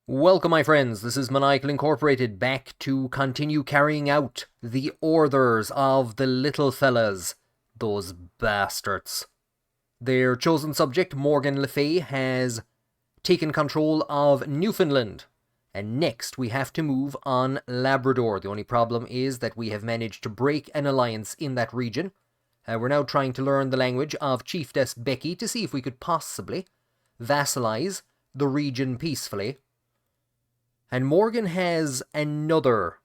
Welcome, my friends. This is Maniacal Incorporated, back to continue carrying out the orders of the little fellas, those bastards. Their chosen subject, Morgan Le Fay, has taken control of Newfoundland, and next we have to move on Labrador. The only problem is that we have managed to break an alliance in that region. We're now trying to learn the language of Chiefess Becky to see if we could possibly vassalize the region peacefully. And Morgan has another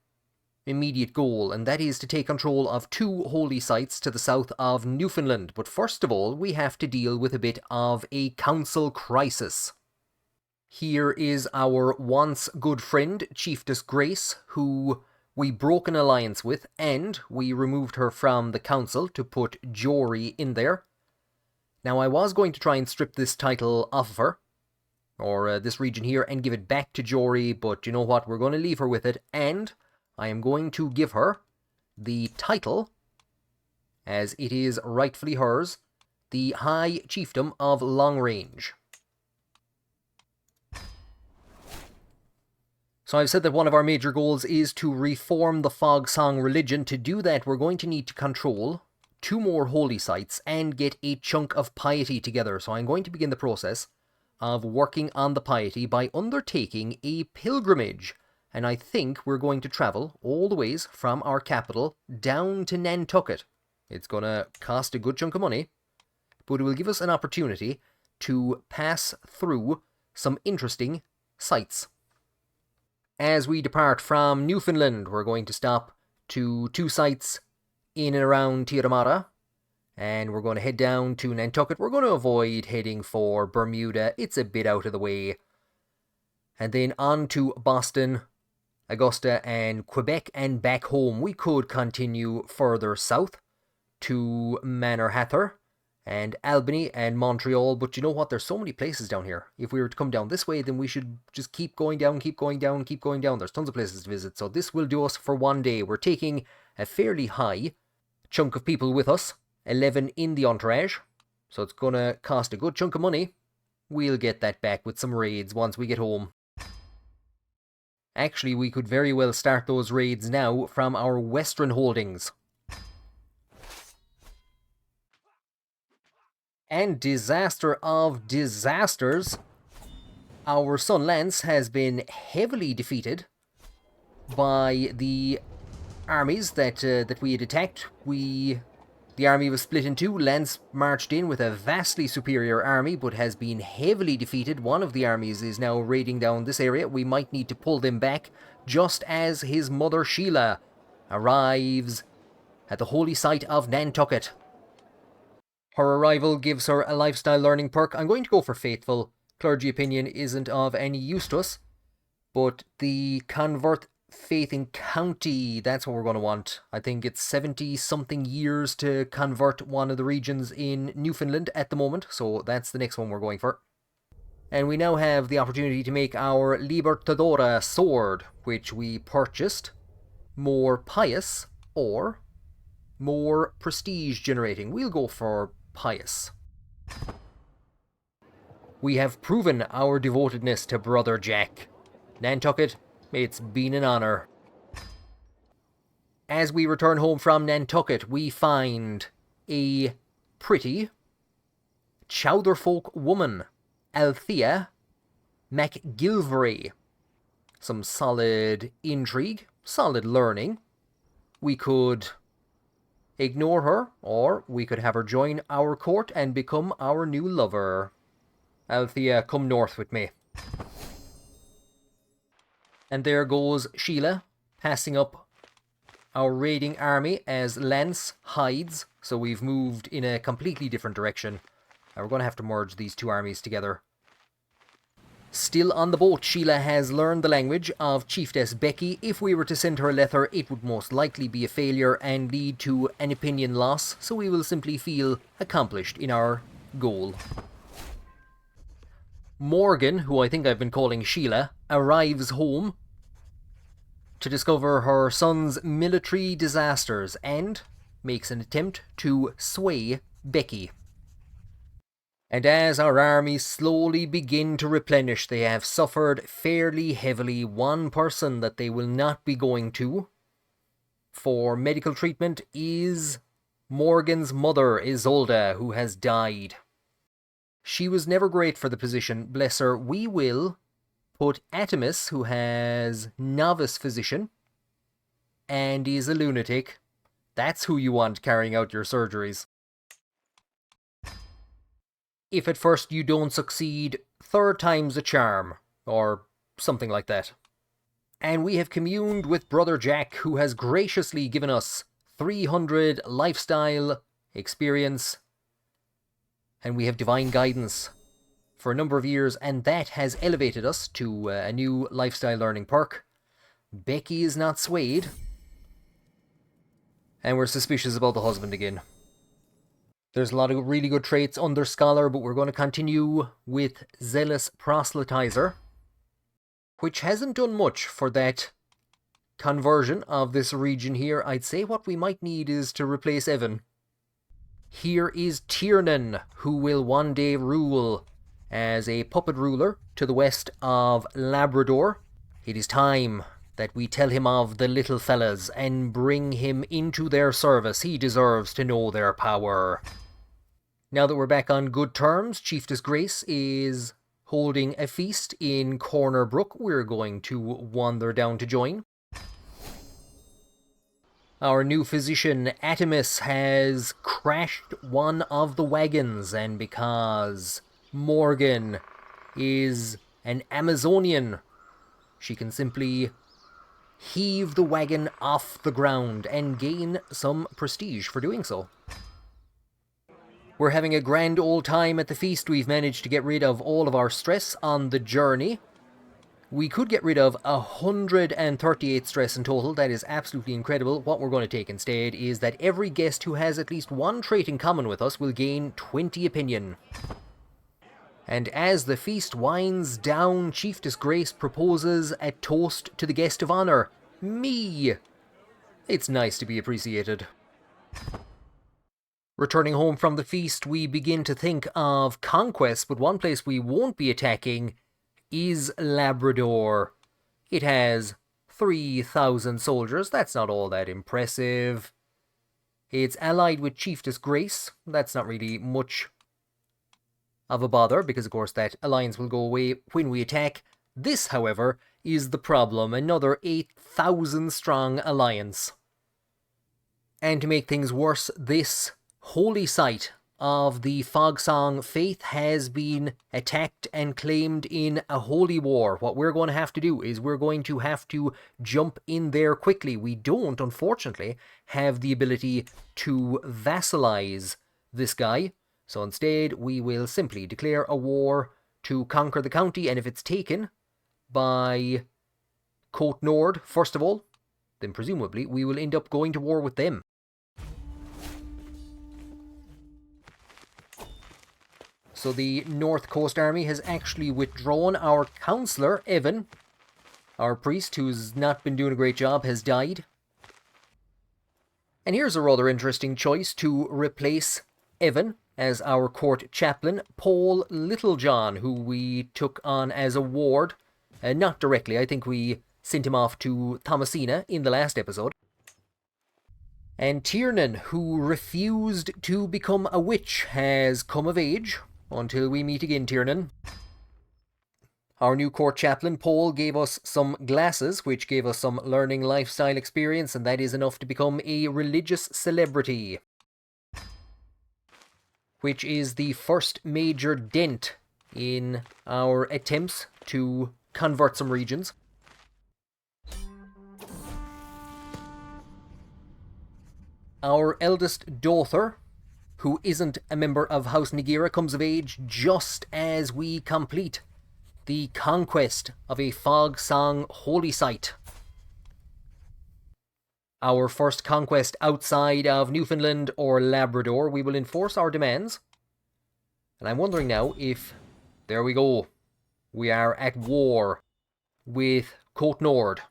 immediate goal, and that is to take control of two holy sites to the south of Newfoundland. But first of all, we have to deal with a bit of a council crisis. Here is our once good friend, Chiefess Grace, who we broke an alliance with, and we removed her from the council to put Jory in there. Now, I was going to try and strip this title off of her, or this region here, and give it back to Jory, but you know what, we're going to leave her with it, and I am going to give her the title, as it is rightfully hers, the High Chiefdom of Long Range. So I've said that one of our major goals is to reform the Fog Song religion. To do that, we're going to need to control two more holy sites and get a chunk of piety together. So I'm going to begin the process of working on the piety by undertaking a pilgrimage. And I think we're going to travel all the ways from our capital down to Nantucket. It's going to cost a good chunk of money, but it will give us an opportunity to pass through some interesting sites. As we depart from Newfoundland, we're going to stop to two sites in and around Tiramara, and we're going to head down to Nantucket. We're going to avoid heading for Bermuda. It's a bit out of the way. And then on to Boston, Augusta, and Quebec, and back home. We could continue further south to Manor Hatter and Albany and Montreal. But you know what? There's so many places down here. If we were to come down this way, then we should just keep going down, keep going down, keep going down. There's tons of places to visit. So this will do us for one day. We're taking a fairly high chunk of people with us. 11 in the entourage, so it's gonna cost a good chunk of money. We'll get that back with some raids once we get home. Actually, we could very well start those raids now from our western holdings. And disaster of disasters, our son Lance has been heavily defeated by the armies that we had attacked. The army was split in two. Lance marched in with a vastly superior army, but has been heavily defeated. One of the armies is now raiding down this area. We might need to pull them back, just as his mother Sheila arrives at the holy site of Nantucket. Her arrival gives her a lifestyle learning perk. I'm going to go for Faithful. Clergy opinion isn't of any use to us, but the convert faith in county, that's what we're going to want. I think it's 70-something years to convert one of the regions in Newfoundland at the moment, so that's the next one we're going for. And we now have the opportunity to make our Libertadora sword, which we purchased. More pious or more prestige generating. We'll go for pious. We have proven our devotedness to Brother Jack. Nantucket, it's been an honor. As we return home from Nantucket, we find a pretty Chowderfolk woman, Althea MacGilvery. Some solid intrigue, solid learning. We could ignore her, or we could have her join our court and become our new lover. Althea, come north with me. And there goes Sheila, passing up our raiding army as Lance hides. So we've moved in a completely different direction. We're going to have to merge these two armies together. Still on the boat, Sheila has learned the language of Chiefess Becky. If we were to send her a letter, it would most likely be a failure and lead to an opinion loss. So we will simply feel accomplished in our goal. Morgan, who I think I've been calling Sheila, arrives home to discover her son's military disasters and makes an attempt to sway Becky. And as our armies slowly begin to replenish, they have suffered fairly heavily. One person that they will not be going to for medical treatment is Morgan's mother, Isolde, who has died. She was never great for the position, bless her. We will put Atimus, who has novice physician and is a lunatic. That's who you want carrying out your surgeries. If at first you don't succeed, third time's a charm, or something like that. And we have communed with Brother Jack, who has graciously given us 300 lifestyle experience, and we have divine guidance for a number of years, and that has elevated us to a new lifestyle learning perk. Becky is not swayed, and we're suspicious about the husband again. There's a lot of really good traits under Scholar, but we're going to continue with Zealous Proselytizer, which hasn't done much for that conversion of this region here. I'd say what we might need is to replace Evan. Here is Tiernan, who will one day rule as a puppet ruler to the west of Labrador. It is time that we tell him of the little fellas and bring him into their service. He deserves to know their power. Now that we're back on good terms, Chiefess Grace is holding a feast in Corner Brook. We're going to wander down to join. Our new physician, Atimus, has crashed one of the wagons, and because Morgan is an Amazonian, she can simply heave the wagon off the ground and gain some prestige for doing so. We're having a grand old time at the feast. We've managed to get rid of all of our stress on the journey. We could get rid of 138 stress in total. That is absolutely incredible. What we're going to take instead is that every guest who has at least one trait in common with us will gain 20 opinion. And as the feast winds down, Chiefess Grace proposes a toast to the guest of honor, me. It's nice to be appreciated. Returning home from the feast, we begin to think of conquest, but one place we won't be attacking is Labrador. It has 3,000 soldiers. That's not all that impressive. It's allied with Chiefess Grace. That's not really much of a bother, because of course that alliance will go away when we attack. This, however, is the problem. Another 8,000 strong alliance. And to make things worse, this holy site of the Fogsong faith has been attacked and claimed in a holy war. What we're going to have to do is we're going to have to jump in there quickly. We don't, unfortunately, have the ability to vassalize this guy. So instead, we will simply declare a war to conquer the county, and if it's taken by Côte Nord, first of all, then presumably we will end up going to war with them. So the North Coast Army has actually withdrawn. Our councillor, Evan, our priest, who's not been doing a great job, has died. And here's a rather interesting choice to replace Evan as our court chaplain, Paul Littlejohn, who we took on as a ward. Not directly, I think we sent him off to Thomasina in the last episode. And Tiernan, who refused to become a witch, has come of age. Until we meet again, Tiernan. Our new court chaplain, Paul, gave us some glasses, which gave us some learning lifestyle experience, and that is enough to become a religious celebrity. Which is the first major dent in our attempts to convert some regions. Our eldest daughter, who isn't a member of House NaGeira, comes of age just as we complete the conquest of a Fogsong holy site. Our first conquest outside of Newfoundland or Labrador. We will enforce our demands. And I'm wondering now if, there we go, we are at war with Côte Nord.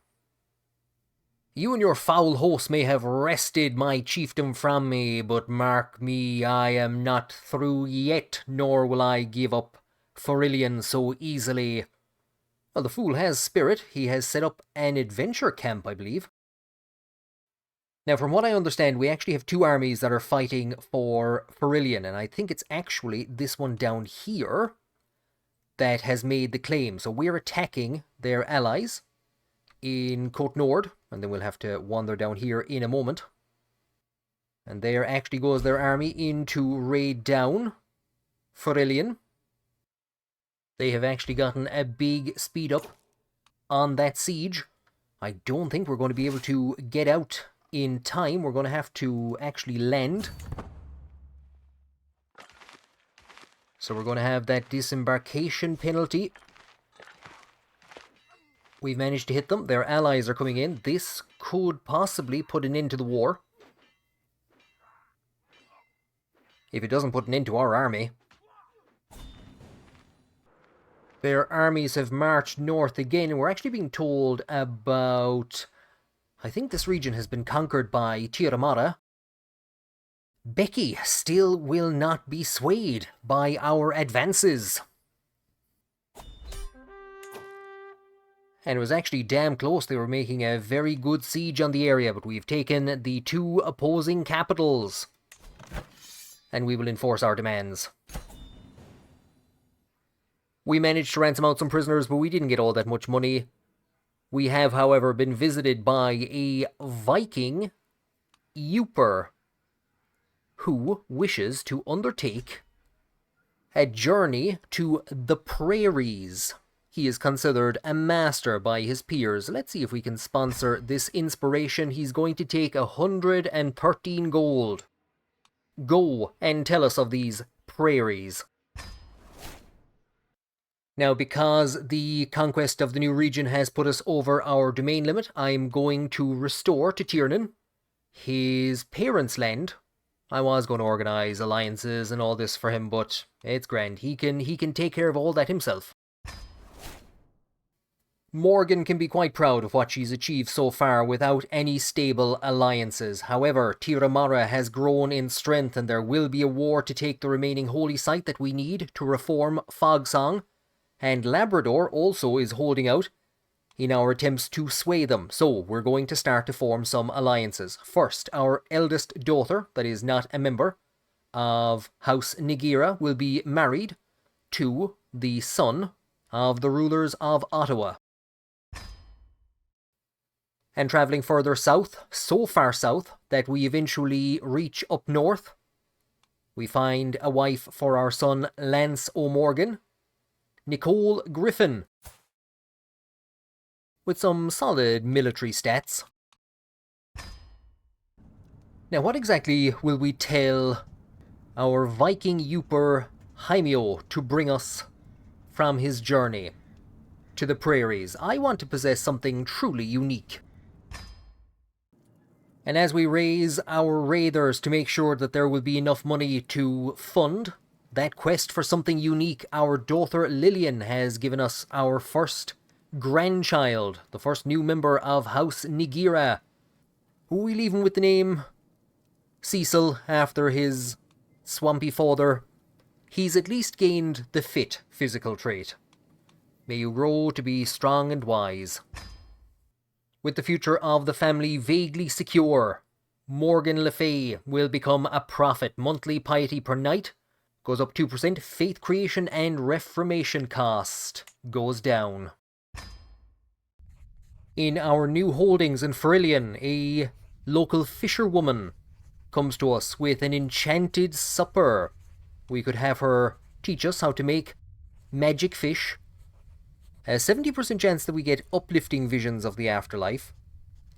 You and your foul host may have wrested my chiefdom from me, but mark me, I am not through yet, nor will I give up Farillion so easily. Well, the fool has spirit. He has set up an adventure camp, I believe. Now, from what I understand, we actually have two armies that are fighting for Farillion, and I think it's actually this one down here that has made the claim. So we're attacking their allies in Côte Nord, and then we'll have to wander down here in a moment. And there actually goes their army in to raid down Farillion. They have actually gotten a big speed up on that siege. I don't think we're going to be able to get out in time. We're going to have to actually land. So we're going to have that disembarkation penalty. We've managed to hit them. Their allies are coming in. This could possibly put an end to the war. If it doesn't put an end to our army. Their armies have marched north again, and we're actually being told about... I think this region has been conquered by Tiramara. Becky still will not be swayed by our advances. And it was actually damn close. They were making a very good siege on the area, but we've taken the two opposing capitals. And we will enforce our demands. We managed to ransom out some prisoners, but we didn't get all that much money. We have, however, been visited by a Viking Youper who wishes to undertake a journey to the prairies. He is considered a master by his peers. Let's see if we can sponsor this inspiration. He's going to take 113 gold. Go and tell us of these prairies. Now, because the conquest of the new region has put us over our domain limit, I'm going to restore to Tiernan his parents' land. I was going to organise alliances and all this for him, but it's grand. He can take care of all that himself. Morgan can be quite proud of what she's achieved so far without any stable alliances. However, Tiramara has grown in strength, and there will be a war to take the remaining holy site that we need to reform Fogsong. And Labrador also is holding out in our attempts to sway them. So we're going to start to form some alliances. First, our eldest daughter, that is not a member of House NaGeira, will be married to the son of the rulers of Ottawa. And travelling further south, so far south that we eventually reach up north, we find a wife for our son Lance O'Morgan, Nicole Griffin, with some solid military stats. Now, what exactly will we tell our Viking Youper Hymio to bring us from his journey to the prairies? I want to possess something truly unique. And as we raise our raiders to make sure that there will be enough money to fund that quest for something unique, our daughter Lillian has given us our first grandchild, the first new member of House NaGeira, who we leave him with the name Cecil after his swampy father. He's at least gained the fit physical trait. May you grow to be strong and wise. With the future of the family vaguely secure, Morgan Le Fay will become a prophet. Monthly piety per night goes up 2%. Faith creation and reformation cost goes down. In our new holdings in Farillion, a local fisherwoman comes to us with an enchanted supper. We could have her teach us how to make magic fish. A 70% chance that we get uplifting visions of the afterlife.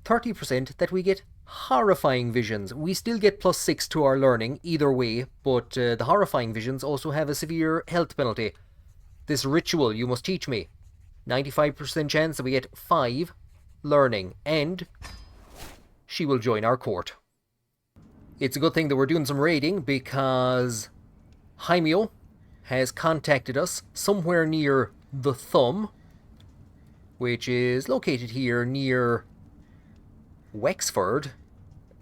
30% that we get horrifying visions. We still get +6 to our learning either way, but the horrifying visions also have a severe health penalty. This ritual you must teach me. 95% chance that we get 5 learning, and she will join our court. It's a good thing that we're doing some raiding, because Hymio has contacted us somewhere near the Thumb, which is located here near Wexford,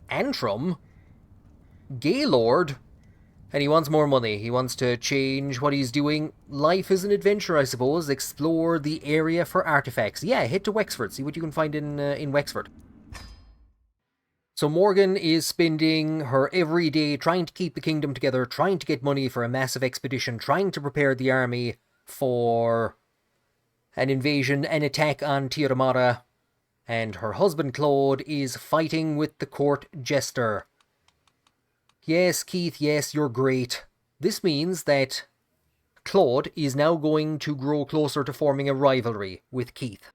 Antrim, Gaylord, and he wants more money. He wants to change what he's doing. Life is an adventure, I suppose. Explore the area for artifacts. Yeah, head to Wexford. See what you can find in Wexford. So Morgan is spending her every day trying to keep the kingdom together, trying to get money for a massive expedition, trying to prepare the army for an invasion, an attack on Tiaramara. And her husband Claude is fighting with the court jester. Yes, Keith, yes, you're great. This means that Claude is now going to grow closer to forming a rivalry with Keith.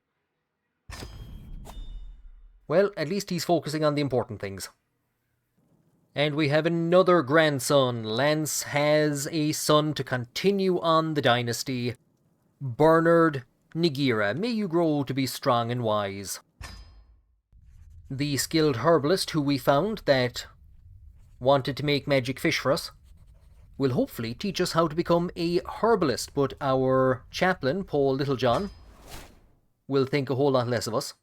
Well, at least he's focusing on the important things. And we have another grandson. Lance has a son to continue on the dynasty. Bernard NaGeira. May you grow to be strong and wise. The skilled herbalist who we found that wanted to make magic fish for us will hopefully teach us how to become a herbalist, but our chaplain, Paul Littlejohn, will think a whole lot less of us.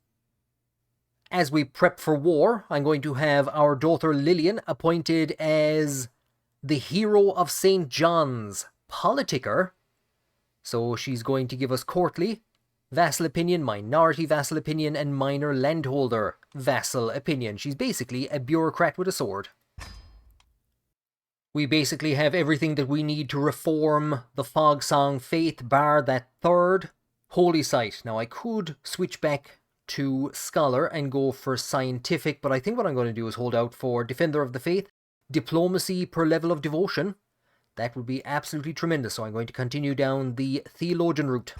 As we prep for war, I'm going to have our daughter Lillian appointed as the hero of St. John's, politicker. So she's going to give us courtly vassal opinion, minority vassal opinion, and minor landholder vassal opinion. She's basically a bureaucrat with a sword. We basically have everything that we need to reform the Fog Song faith, bar that third holy site. Now I could switch back to scholar and go for scientific, but I think what I'm going to do is hold out for defender of the faith, diplomacy per level of devotion. That would be absolutely tremendous, so I'm going to continue down the theologian route.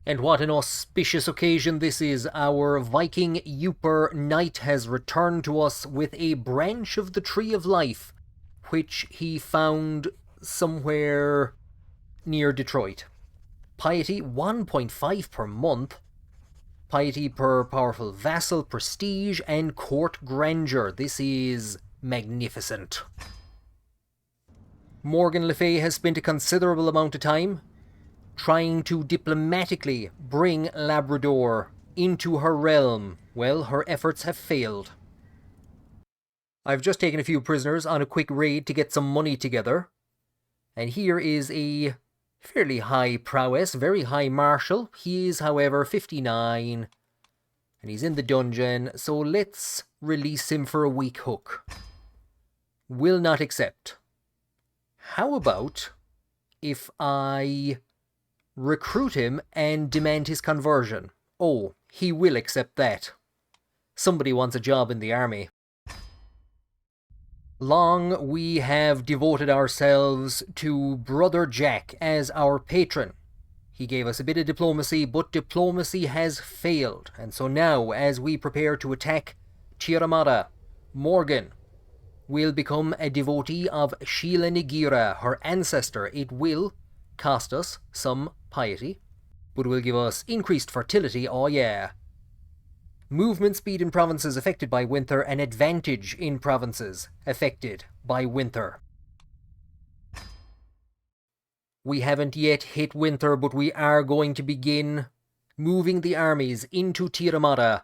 And what an auspicious occasion this is. Our Viking Uper Knight has returned to us with a branch of the Tree of Life, which he found somewhere near Detroit. Piety 1.5 per month. Piety per powerful vassal, prestige, and court grandeur. This is magnificent. Morgan Le Fay has spent a considerable amount of time trying to diplomatically bring Labrador into her realm. Well, her efforts have failed. I've just taken a few prisoners on a quick raid to get some money together. And here is a fairly high prowess, very high martial. He is, however, 59. And he's in the dungeon, so let's release him for a weak hook. Will not accept. How about if I recruit him and demand his conversion? Oh, he will accept that. Somebody wants a job in the army. Long we have devoted ourselves to Brother Jack as our patron. He gave us a bit of diplomacy, but diplomacy has failed. And so now, as we prepare to attack Tiaramara, Morgan will become a devotee of Sheila NaGeira, her ancestor. It will cost us some piety, but will give us increased fertility, oh yeah. Movement speed in provinces affected by winter, an advantage in provinces affected by winter. We haven't yet hit winter, but we are going to begin moving the armies into Tiaramara.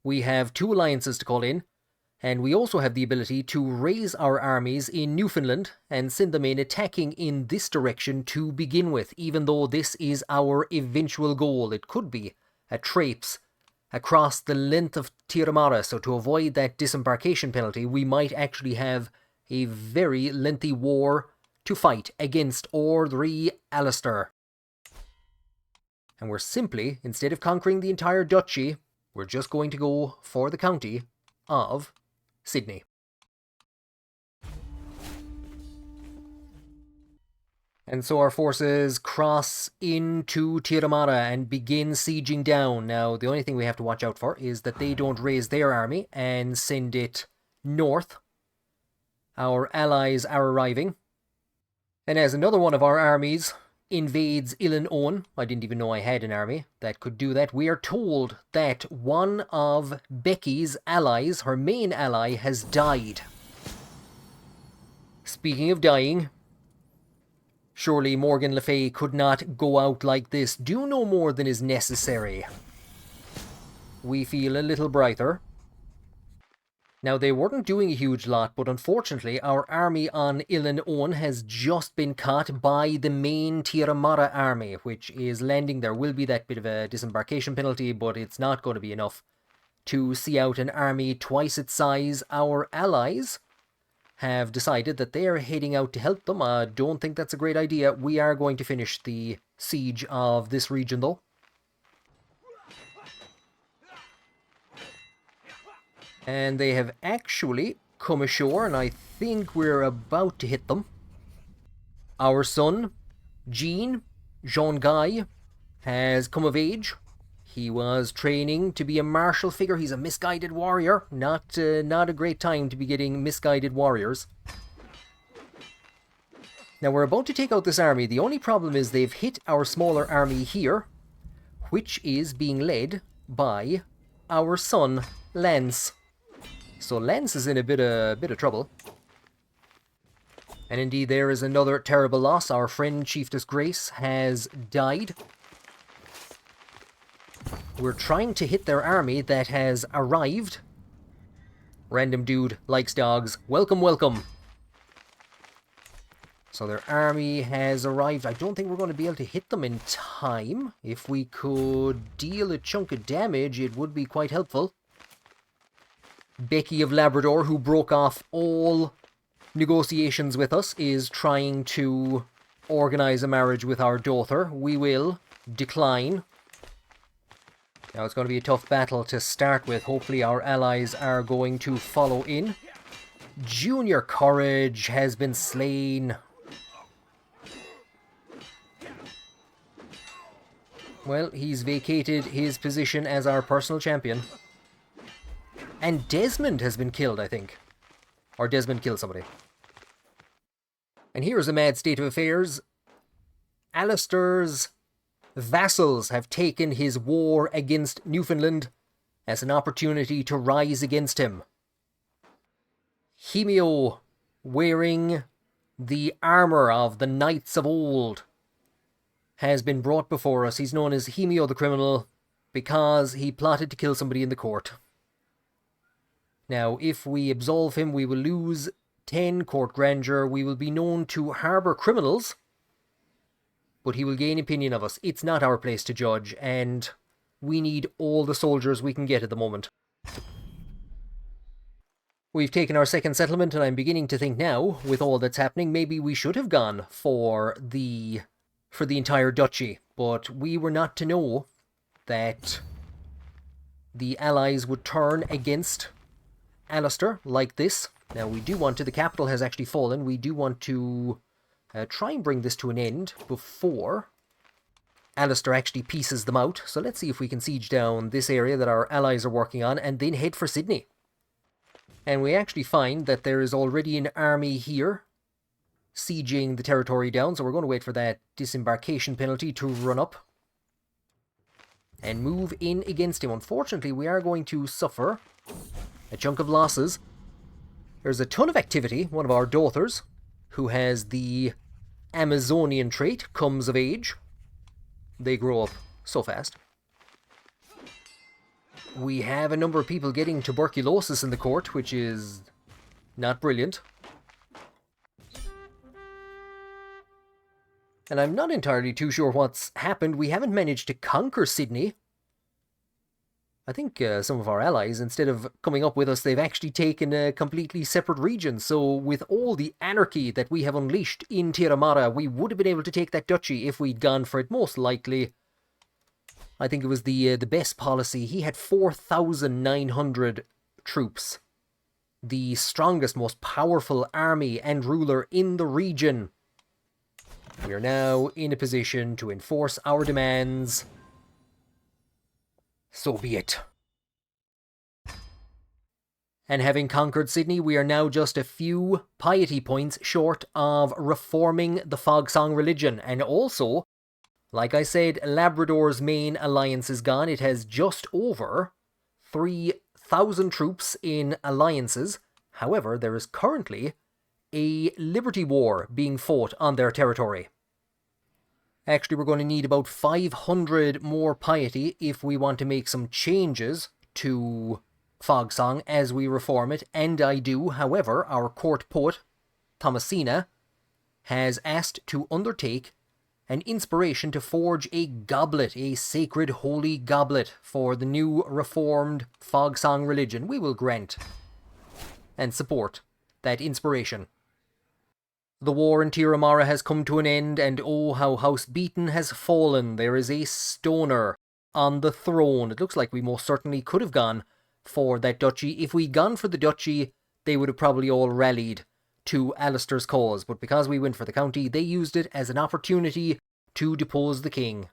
We have 2 alliances to call in, and we also have the ability to raise our armies in Newfoundland and send them in attacking in this direction to begin with, even though this is our eventual goal. It could be a traipse across the length of Tiaramara, so to avoid that disembarkation penalty, we might actually have a very lengthy war to fight against Ordri Alistair. And we're simply, instead of conquering the entire duchy, we're just going to go for the county of Sydney. And so our forces cross into Tiaramara and begin sieging down. Now, the only thing we have to watch out for is that they don't raise their army and send it north. Our allies are arriving. And as another one of our armies invades Illinois, I didn't even know I had an army that could do that, we are told that one of Becky's allies, her main ally, has died. Speaking of dying, surely Morgan Le Fay could not go out like this. Do no more than is necessary. we feel a little brighter. Now, they weren't doing a huge lot, but unfortunately, our army on Ilan On has just been caught by the main Tiramara army, which is landing. There will be that bit of a disembarkation penalty, but it's not going to be enough to see out an army twice its size. Our allies have decided that they are heading out to help them. I don't think that's a great idea. We are going to finish the siege of this region, though. And they have actually come ashore, and I think we're about to hit them. Our son, Jean-Guy, has come of age. He was training to be a martial figure. He's a misguided warrior. Not a great time to be getting misguided warriors. Now, we're about to take out this army. The only problem is they've hit our smaller army here, which is being led by our son, Lance. So Lance is in a bit of trouble. And indeed, there is another terrible loss. Our friend Chiefess Grace has died. We're trying to hit their army that has arrived. Random dude likes dogs. Welcome, welcome. So their army has arrived. I don't think we're going to be able to hit them in time. If we could deal a chunk of damage, it would be quite helpful. Becky of Labrador, who broke off all negotiations with us, is trying to organize a marriage with our daughter. We will decline. Now, it's going to be a tough battle to start with. Hopefully our allies are going to follow in. Junior Courage has been slain. Well, he's vacated his position as our personal champion. And Desmond has been killed, I think. Or Desmond killed somebody. And here's a mad state of affairs. Alistair's vassals have taken his war against Newfoundland as an opportunity to rise against him. Hemio, wearing the armour of the knights of old, has been brought before us. He's known as Hemio the Criminal because he plotted to kill somebody in the court. Now, if we absolve him, we will lose 10 court grandeur. We will be known to harbour criminals, but he will gain opinion of us. It's not our place to judge, and we need all the soldiers we can get at the moment. We've taken our second settlement, and I'm beginning to think now, with all that's happening, maybe we should have gone for the entire duchy, but we were not to know that the allies would turn against Alistair like this. Now, we do want to, the capital has actually fallen, we do want to try and bring this to an end before Alistair actually pieces them out. So let's see if we can siege down this area that our allies are working on and then head for Sydney. And we actually find that there is already an army here sieging the territory down, so we're going to wait for that disembarkation penalty to run up and move in against him. Unfortunately, we are going to suffer a chunk of losses. There's a ton of activity. One of our daughters, who has the Amazonian trait, comes of age. They grow up so fast. We have a number of people getting tuberculosis in the court, which is not brilliant. And I'm not entirely too sure what's happened. We haven't managed to conquer Sydney. I think some of our allies, instead of coming up with us, they've actually taken a completely separate region. So with all the anarchy that we have unleashed in Tiramara, we would have been able to take that duchy if we'd gone for it. Most likely, I think it was the best policy. He had 4,900 troops. The strongest, most powerful army and ruler in the region. We are now in a position to enforce our demands. So be it. And having conquered Sydney, we are now just a few piety points short of reforming the Fog Song religion. And also, like I said, Labrador's main alliance is gone. It has just over 3,000 troops in alliances. However, there is currently a liberty war being fought on their territory. Actually, we're going to need about 500 more piety if we want to make some changes to Fogsong as we reform it, and I do. However, our court poet, Thomasina, has asked to undertake an inspiration to forge a goblet, a sacred holy goblet for the new reformed Fogsong religion. We will grant and support that inspiration. The war in Tiramara has come to an end, and oh, how House Beaton has fallen. There is a stoner on the throne. It looks like we most certainly could have gone for that duchy. If we'd gone for the duchy, they would have probably all rallied to Alistair's cause, but because we went for the county, they used it as an opportunity to depose the king.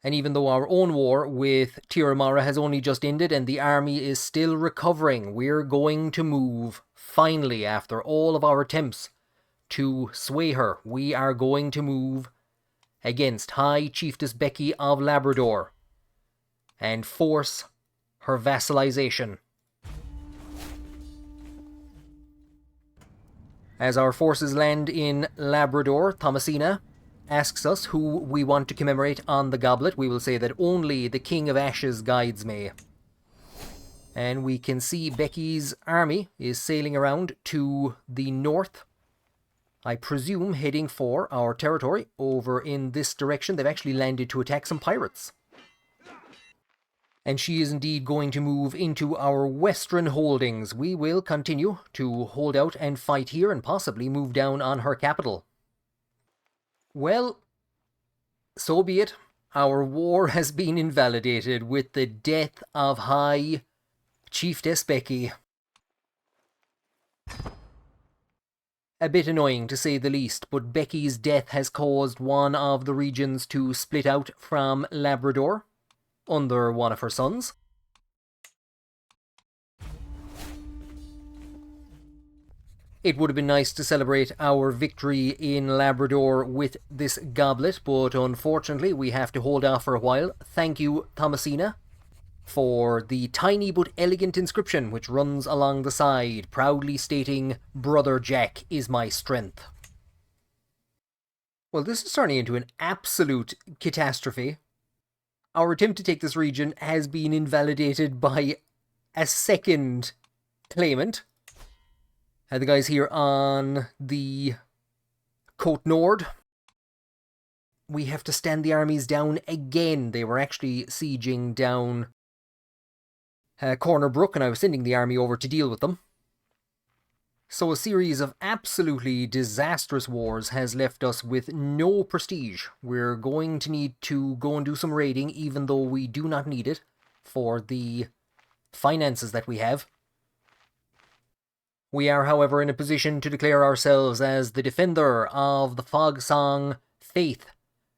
And even though our own war with Tiramara has only just ended and the army is still recovering, we're going to move, finally, after all of our attempts to sway her, we are going to move against High Chiefess Becky of Labrador and force her vassalization. As our forces land in Labrador, Thomasina asks us who we want to commemorate on the goblet. We will say that only the King of Ashes guides me. And we can see Becky's army is sailing around to the north. I presume heading for our territory over in this direction. They've actually landed to attack some pirates. And she is indeed going to move into our western holdings. We will continue to hold out and fight here and possibly move down on her capital. Well, so be it. Our war has been invalidated with the death of High Chiefess Becky. A bit annoying to say the least, but Becky's death has caused one of the regions to split out from Labrador under one of her sons. It would have been nice to celebrate our victory in Labrador with this goblet, but unfortunately we have to hold off for a while. Thank you, Thomasina, for the tiny but elegant inscription which runs along the side, proudly stating, "Brother Jack is my strength." Well, this is turning into an absolute catastrophe. Our attempt to take this region has been invalidated by a second claimant. The guys here on the Côte Nord. We have to stand the armies down again. They were actually sieging down Corner Brook, and I was sending the army over to deal with them. So a series of absolutely disastrous wars has left us with no prestige. We're going to need to go and do some raiding, even though we do not need it for the finances that we have. We are, however, in a position to declare ourselves as the defender of the Fogsong faith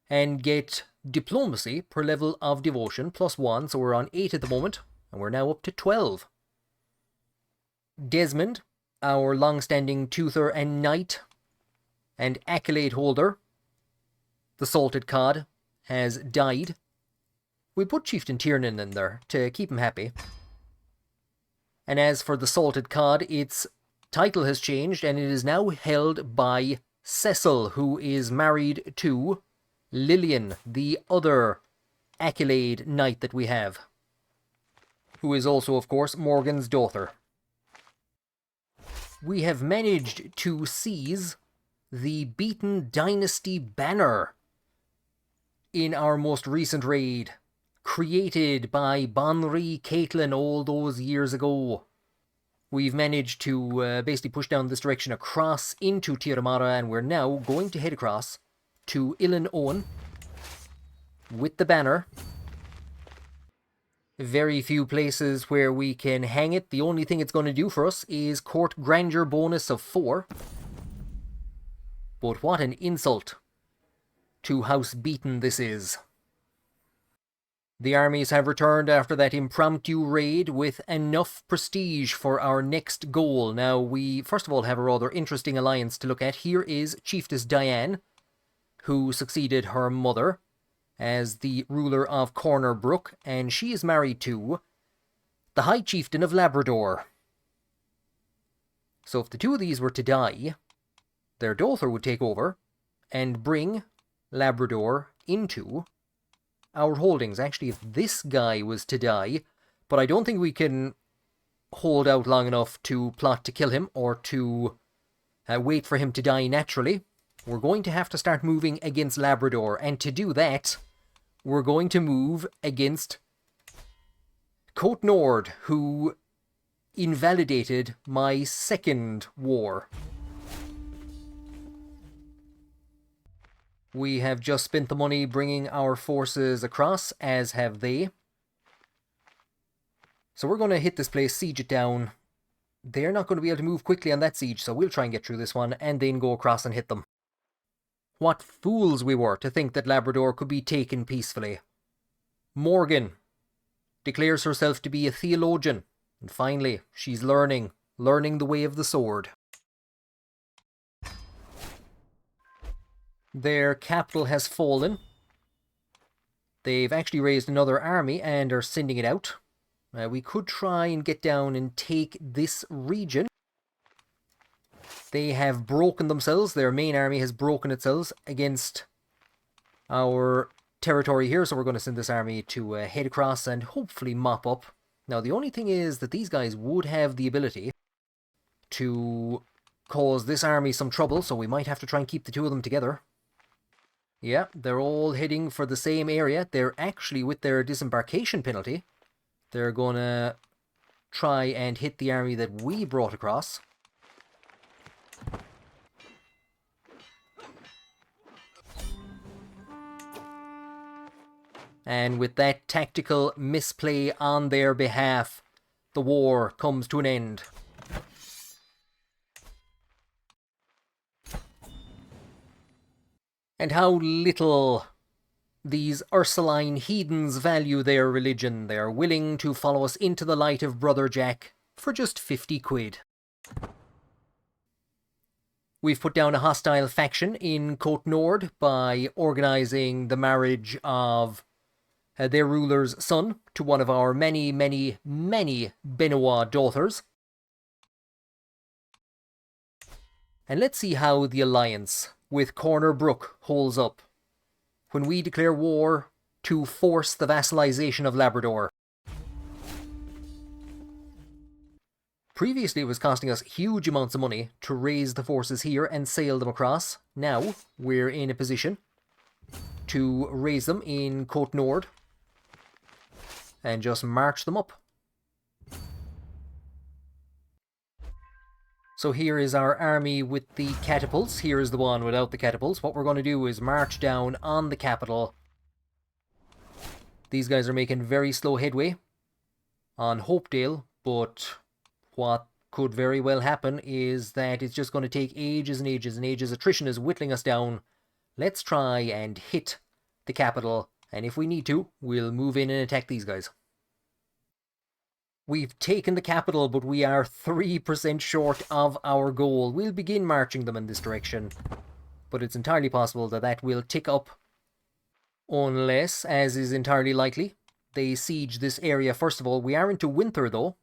and get diplomacy per level of devotion +1, so we're on 8 at the moment, and we're now up to 12. Desmond, our long-standing Toother and Knight and accolade holder, the Salted Cod, has died. We put Chieftain Tiernan in there to keep him happy. And as for the Salted Cod, its title has changed and it is now held by Cecil, who is married to Lillian, the other accolade knight that we have, who is also, of course, Morgan's daughter. We have managed to seize the Beaton Dynasty banner in our most recent raid, created by Bonry Caitlin all those years ago. We've managed to basically push down this direction across into Tiramara, and we're now going to head across to Ilan Owen with the banner. Very few places where we can hang it. The only thing it's going to do for us is court grandeur bonus of 4. But what an insult to House Beaton this is. The armies have returned after that impromptu raid with enough prestige for our next goal. Now, we first of all have a rather interesting alliance to look at. Here is Chiefess Diane, who succeeded her mother as the ruler of Corner Brook, and she is married to the High Chieftain of Labrador. So if the two of these were to die, their daughter would take over and bring Labrador into our holdings. Actually, if this guy was to die, But I don't think we can hold out long enough to plot to kill him or to wait for him to die naturally. We're going to have to start moving against Labrador, and to do that, we're going to move against Côte Nord, who invalidated my second war. We have just spent the money bringing our forces across, as have they. So we're going to hit this place, siege it down. They're not going to be able to move quickly on that siege, so we'll try and get through this one, and then go across and hit them. What fools we were to think that Labrador could be taken peacefully. Morgan declares herself to be a theologian, and finally, she's learning the way of the sword. Their capital has fallen. They've actually raised another army and are sending it out. We could try and get down and take this region. They have broken themselves. Their main army has broken itself against our territory here. So we're going to send this army to head across and hopefully mop up. Now the only thing is that these guys would have the ability to cause this army some trouble. So we might have to try and keep the two of them together. Yeah, they're all heading for the same area. They're actually, with their disembarkation penalty, they're going to try and hit the army that we brought across. And with that tactical misplay on their behalf, the war comes to an end. And how little these Ursuline heathens value their religion. They are willing to follow us into the light of Brother Jack for just 50 quid. We've put down a hostile faction in Côte Nord by organising the marriage of their ruler's son to one of our many, many, many Benoit daughters. And let's see how the alliance with Corner Brook holds up when we declare war to force the vassalization of Labrador. Previously it was costing us huge amounts of money to raise the forces here and sail them across. Now we're in a position to raise them in Côte Nord and just march them up. So here is our army with the catapults. Here is the one without the catapults. What we're going to do is march down on the capital. These guys are making very slow headway on Hopedale, but what could very well happen is that it's just going to take ages and ages and ages. Attrition is whittling us down. Let's try and hit the capital, and if we need to, we'll move in and attack these guys. We've taken the capital, but we are 3% short of our goal. We'll begin marching them in this direction, but it's entirely possible that that will tick up, unless, as is entirely likely, they siege this area first of all. We are into winter though,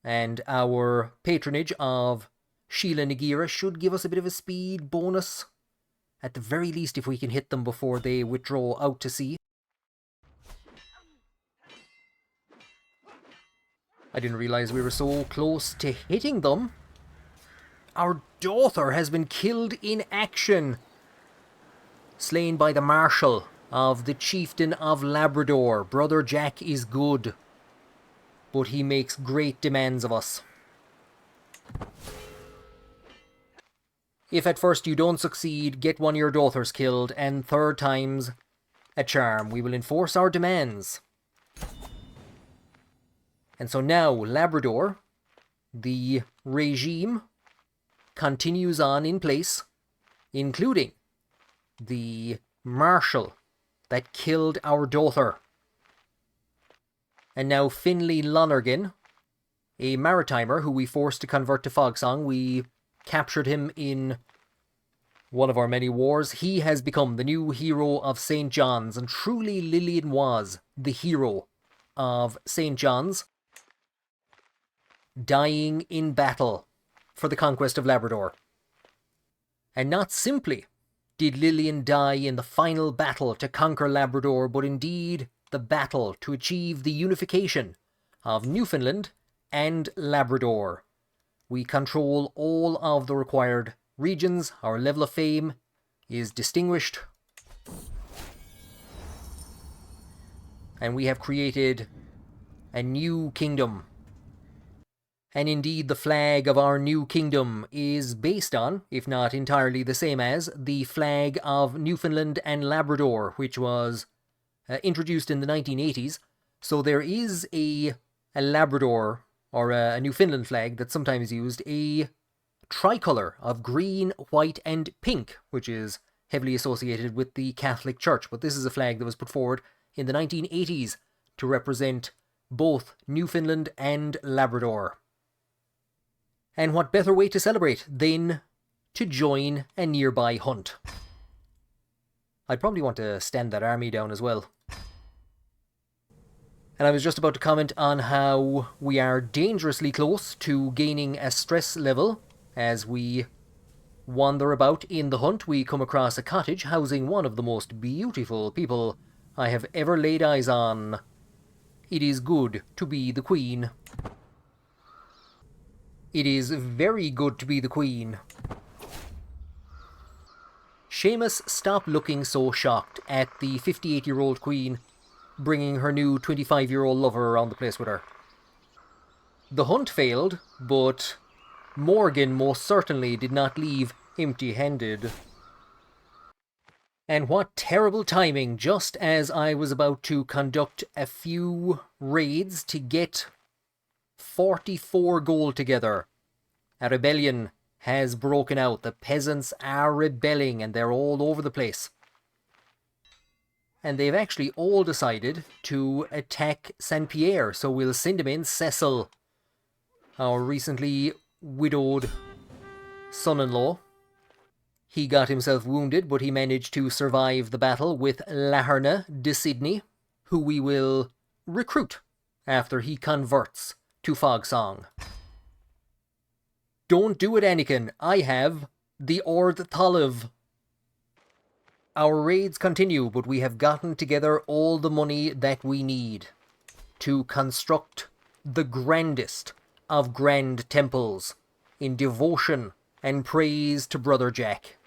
and our patronage of Sheila NaGeira should give us a bit of a speed bonus, at the very least, if we can hit them before they withdraw out to sea. I didn't realize we were so close to hitting them. Our daughter has been killed in action, slain by the marshal of the chieftain of Labrador. Brother Jack is good, but he makes great demands of us. If at first you don't succeed, get one of your daughters killed, and third time's a charm. We will enforce our demands. And so now, Labrador, the regime continues on in place, including the marshal that killed our daughter. And now Finlay Lonergan, a maritimer who we forced to convert to Fogsong. We captured him in one of our many wars. He has become the new hero of St. John's, and truly Lillian was the hero of St. John's, dying in battle for the conquest of Labrador. And not simply did Lillian die in the final battle to conquer Labrador, but indeed the battle to achieve the unification of Newfoundland and Labrador. We control all of the required regions. Our level of fame is distinguished. And we have created a new kingdom. And indeed, the flag of our new kingdom is based on, if not entirely the same as, the flag of Newfoundland and Labrador, which was introduced in the 1980s. So there is a Labrador, or a Newfoundland flag that's sometimes used, a tricolour of green, white and pink, which is heavily associated with the Catholic Church. But this is a flag that was put forward in the 1980s to represent both Newfoundland and Labrador. And what better way to celebrate than to join a nearby hunt? I'd probably want to stand that army down as well. And I was just about to comment on how we are dangerously close to gaining a stress level. As we wander about in the hunt, we come across a cottage housing one of the most beautiful people I have ever laid eyes on. It is good to be the queen. It is very good to be the queen. Seamus, stop looking so shocked at the 58-year-old queen bringing her new 25-year-old lover around the place with her. The hunt failed, but Morgan most certainly did not leave empty-handed. And what terrible timing, just as I was about to conduct a few raids to get 44 gold together. A rebellion has broken out. The peasants are rebelling and they're all over the place. And they've actually all decided to attack Saint Pierre, so we'll send them in. Cecil, our recently widowed son-in-law. He got himself wounded, but he managed to survive the battle with Laharna de Sydney, who we will recruit after he converts to Fogsong. Don't do it, Anakin. I have the Ord Tholiv. Our raids continue, but we have gotten together all the money that we need to construct the grandest of grand temples in devotion and praise to Brother Jack.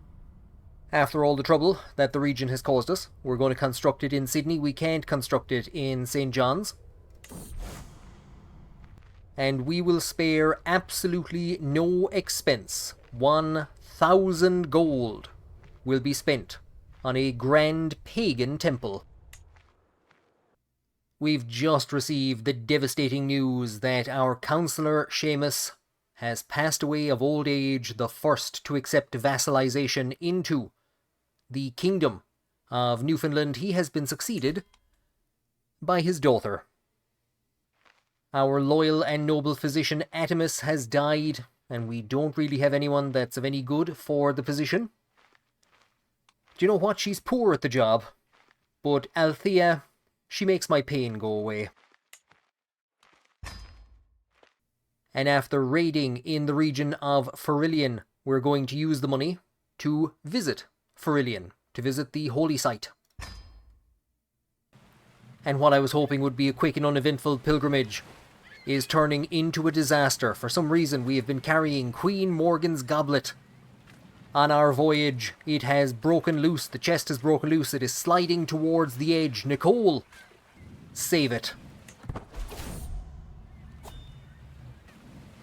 After all the trouble that the region has caused us, we're going to construct it in Sydney. We can't construct it in St. John's. And we will spare absolutely no expense. 1,000 gold will be spent on a grand pagan temple. We've just received the devastating news that our councillor Seamus has passed away of old age, the first to accept vassalization into the kingdom of Newfoundland. He has been succeeded by his daughter. Our loyal and noble physician Atimus has died, and we don't really have anyone that's of any good for the position. Do you know what? She's poor at the job, but Althea, she makes my pain go away. And after raiding in the region of Ferillion, we're going to use the money to visit Ferillion, to visit the holy site. And what I was hoping would be a quick and uneventful pilgrimage is turning into a disaster. For some reason, we have been carrying Queen Morgan's goblet on our voyage. It has broken loose. The chest has broken loose. It is sliding towards the edge. Nicole, save it.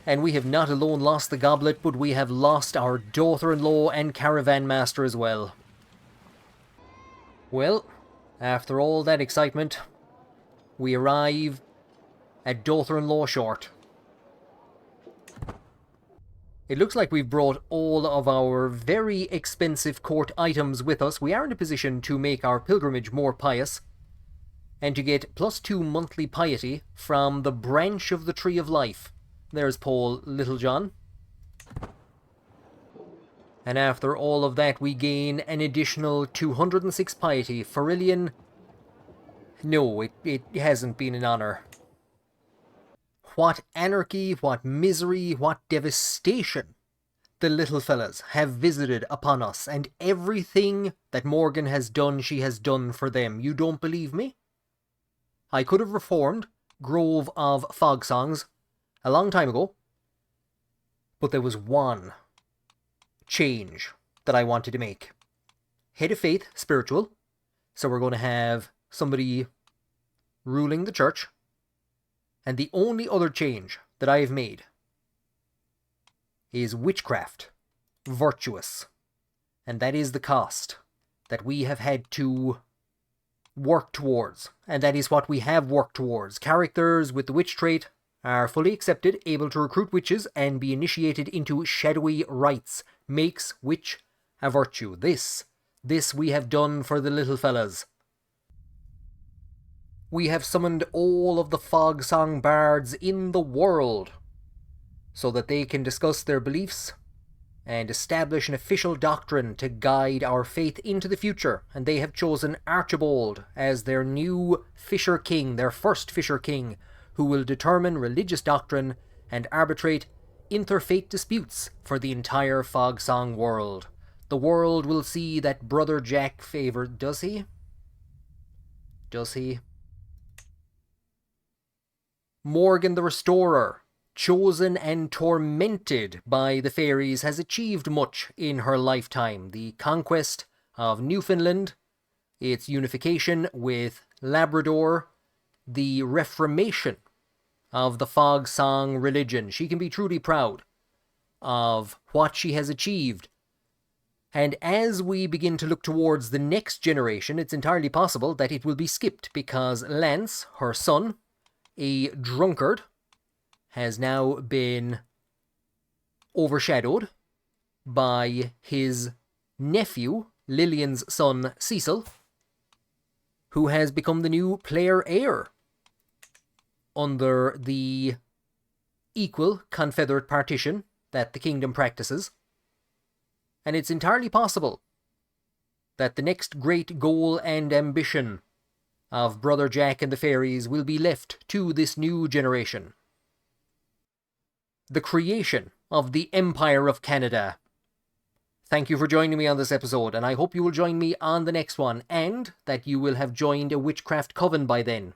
And we have not alone lost the goblet, but we have lost our daughter-in-law and caravan master as well. Well, after all that excitement, we arrive at daughter-in-law short. It looks like we've brought all of our very expensive court items with us. We are in a position to make our pilgrimage more pious and to get +2 monthly piety from the branch of the Tree of Life. There's Paul Littlejohn. And after all of that, we gain an additional 206 piety. Ferillion, no, it hasn't been an honour. What anarchy, what misery, what devastation the little fellas have visited upon us, and everything that Morgan has done, she has done for them. You don't believe me? I could have reformed grove of fog songs a long time ago, but there was one change that I wanted to make. Head of faith, spiritual, so we're going to have somebody ruling the church, and the only other change that I have made is witchcraft, virtuous, and that is the cost that we have had to work towards, and that is what we have worked towards. Characters with the witch trait are fully accepted, able to recruit witches and be initiated into shadowy rites, makes witch a virtue. This we have done for the little fellas. We have summoned all of the fog song bards in the world so that they can discuss their beliefs and establish an official doctrine to guide our faith into the future, and they have chosen Archibald as their new Fisher King, their first Fisher King, who will determine religious doctrine and arbitrate interfaith disputes for the entire fog song world. The world will see that Brother Jack favored... Does he? Does he? Morgan the Restorer, chosen and tormented by the fairies, has achieved much in her lifetime. The conquest of Newfoundland, its unification with Labrador, the reformation of the fog song religion. She can be truly proud of what she has achieved. And as we begin to look towards the next generation, it's entirely possible that it will be skipped, because Lance, her son, a drunkard, has now been overshadowed by his nephew, Lillian's son Cecil, who has become the new player heir under the equal confederate partition that the kingdom practices. And it's entirely possible that the next great goal and ambition of Brother Jack and the fairies will be left to this new generation. The creation of the Empire of Canada. Thank you for joining me on this episode, and I hope you will join me on the next one, and that you will have joined a witchcraft coven by then.